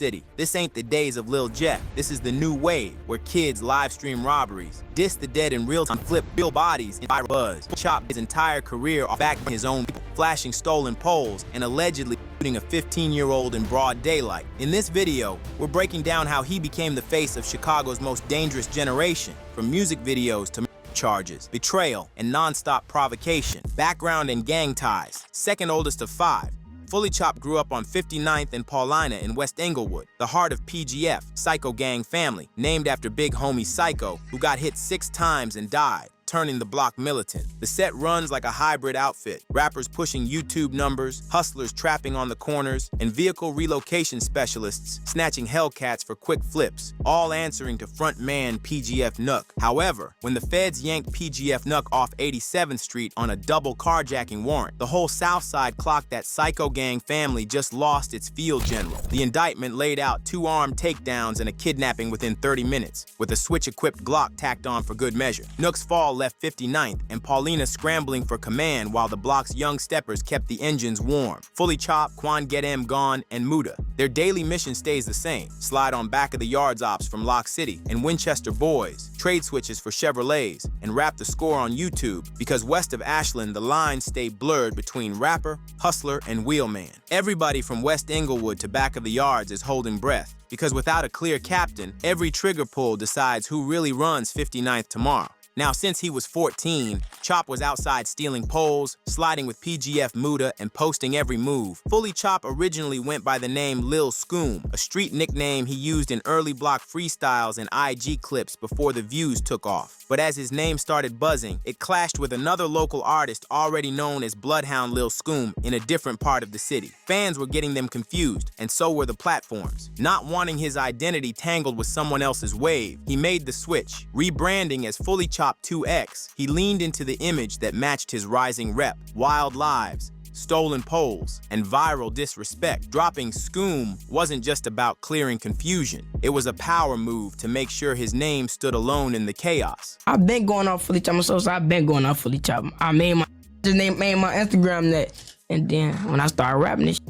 City. This ain't the days of Lil Jeff. This is the new wave where kids live stream robberies, diss the dead in real time, flip real bodies in viral buzz. Chop his entire career off back his own people, flashing stolen poles and allegedly shooting a 15-year-old in broad daylight. In this video, we're breaking down how he became the face of Chicago's most dangerous generation, from music videos to charges, betrayal, and non-stop provocation, background and gang ties, second oldest of 5. Fully Chop grew up on 59th and Paulina in West Englewood, the heart of PGF, Psycho Gang family, named after big homie Psycho, who got hit 6 times and died, turning the block militant. The set runs like a hybrid outfit, rappers pushing YouTube numbers, hustlers trapping on the corners, and vehicle relocation specialists snatching Hellcats for quick flips, all answering to frontman PGF Nook. However, when the feds yanked PGF Nook off 87th Street on a double carjacking warrant, the whole South Side clocked that Psycho Gang family just lost its field general. The indictment laid out 2 armed takedowns and a kidnapping within 30 minutes, with a switch-equipped Glock tacked on for good measure. Nook's fall left 59th, and Paulina scrambling for command while the block's young steppers kept the engines warm. Fully Chop, Quan Get M Gone, and Muda. Their daily mission stays the same. Slide on back of the yards ops from Lock City and Winchester Boys, trade switches for Chevrolets, and rap the score on YouTube, because west of Ashland the lines stay blurred between rapper, hustler, and wheelman. Everybody from West Englewood to back of the yards is holding breath, because without a clear captain, every trigger pull decides who really runs 59th tomorrow. Now, since he was 14, Chop was outside stealing poles, sliding with PGF Muda, and posting every move. Fully Chop originally went by the name Lil Scoom, a street nickname he used in early block freestyles and IG clips before the views took off. But as his name started buzzing, it clashed with another local artist already known as Bloodhound Lil Scoom in a different part of the city. Fans were getting them confused, and so were the platforms. Not wanting his identity tangled with someone else's wave, he made the switch, rebranding as Fully Chop 2X. He leaned into the image that matched his rising rep: wild lives, stolen poles, and viral disrespect. Dropping Scoom wasn't just about clearing confusion. It was a power move to make sure his name stood alone in the chaos. I've been going off Fully Chop, I've been going off Fully Chop. I made my Instagram that, and then when I started rapping this,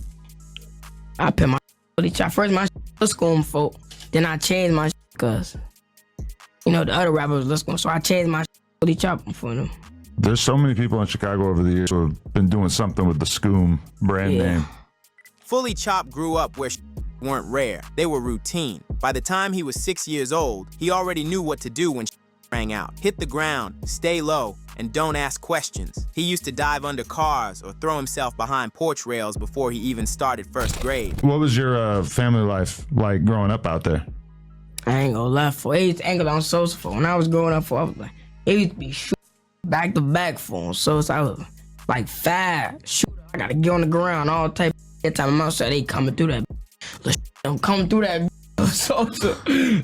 I put my Fully Chop. First my was Scoom folk, then I changed my cause you know the other rappers was Scoom, so I changed my Fully Chop for them. There's so many people in Chicago over the years who have been doing something with the Scoom brand name. Fully Chop grew up where weren't rare, they were routine. By the time he was 6 years old, he already knew what to do when rang out. Hit the ground, stay low, and don't ask questions. He used to dive under cars or throw himself behind porch rails before he even started first grade. What was your family life like growing up out there? I ain't gonna lie, for it used to angle on Sosa for when I was growing up, I was like, it used to be shoot back to back for Sosa. I was like 5 shoot. I gotta get on the ground all type of every time I'm outside, they coming through that. Them coming through that Sosa.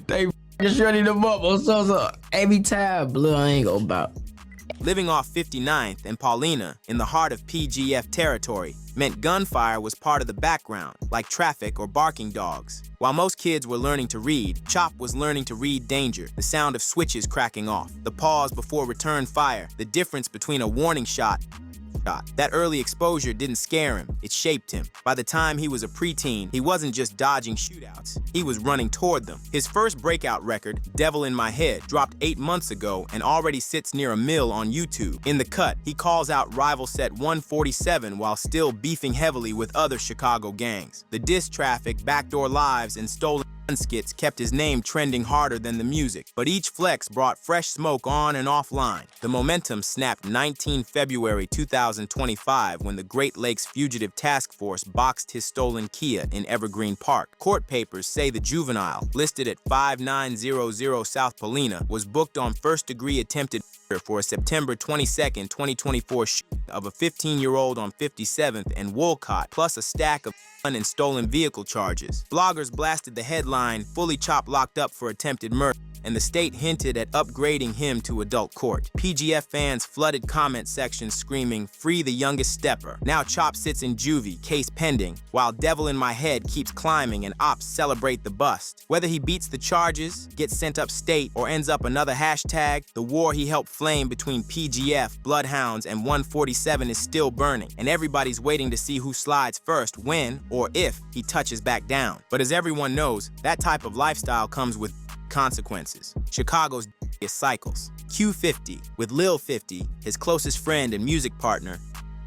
They just ready to bubble Sosa every time. Blood I ain't gonna bout. Living off 59th and Paulina in the heart of PGF territory meant gunfire was part of the background, like traffic or barking dogs. While most kids were learning to read, Chop was learning to read danger, the sound of switches cracking off, the pause before return fire, the difference between a warning shot. That early exposure didn't scare him, it shaped him. By the time he was a preteen, he wasn't just dodging shootouts, he was running toward them. His first breakout record, Devil in My Head, dropped 8 months ago and already sits near 1 mil on YouTube. In the cut, he calls out rival set 147 while still beefing heavily with other Chicago gangs. The diss traffic, backdoor lives, and stolen skits kept his name trending harder than the music, but each flex brought fresh smoke on and offline. The momentum snapped 19 February 2025 when the Great Lakes Fugitive Task Force boxed his stolen Kia in Evergreen Park. Court papers say the juvenile, listed at 5900 South Paulina, was booked on first-degree attempted murder for a September 22, 2024 shooting of a 15-year-old on 57th and Wolcott, plus a stack of and stolen vehicle charges. Bloggers blasted the headline, Fully Chop locked up for attempted murder, and the state hinted at upgrading him to adult court. PGF fans flooded comment sections screaming, "Free the youngest stepper." Now Chop sits in juvie, case pending, while Devil in My Head keeps climbing and ops celebrate the bust. Whether he beats the charges, gets sent upstate, or ends up another hashtag, the war he helped flame between PGF, Bloodhounds, and 147 is still burning, and everybody's waiting to see who slides first when, or if, he touches back down. But as everyone knows, that type of lifestyle comes with consequences. Chicago's is cycles. Q50, with Lil 50, his closest friend and music partner,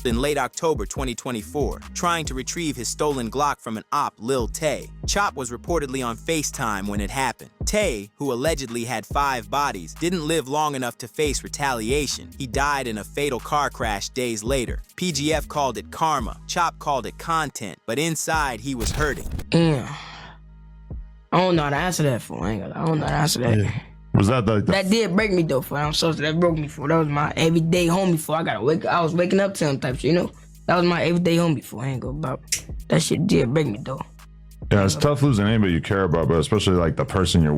in late October 2024, trying to retrieve his stolen Glock from an op, Lil Tay. Chop was reportedly on FaceTime when it happened. Tay, who allegedly had 5 bodies, didn't live long enough to face retaliation. He died in a fatal car crash days later. PGF called it karma, Chop called it content, but inside he was hurting. Yeah. I don't know how to answer that for. I don't know how to answer that. Yeah. Was that like the That did break me though, for I'm so that broke me for. That was my everyday homie for. I was waking up to him type shit, you know? That was my everyday homie for. I ain't go about. That shit did break me though. Yeah, it's tough losing anybody you care about, but especially like the person you're with.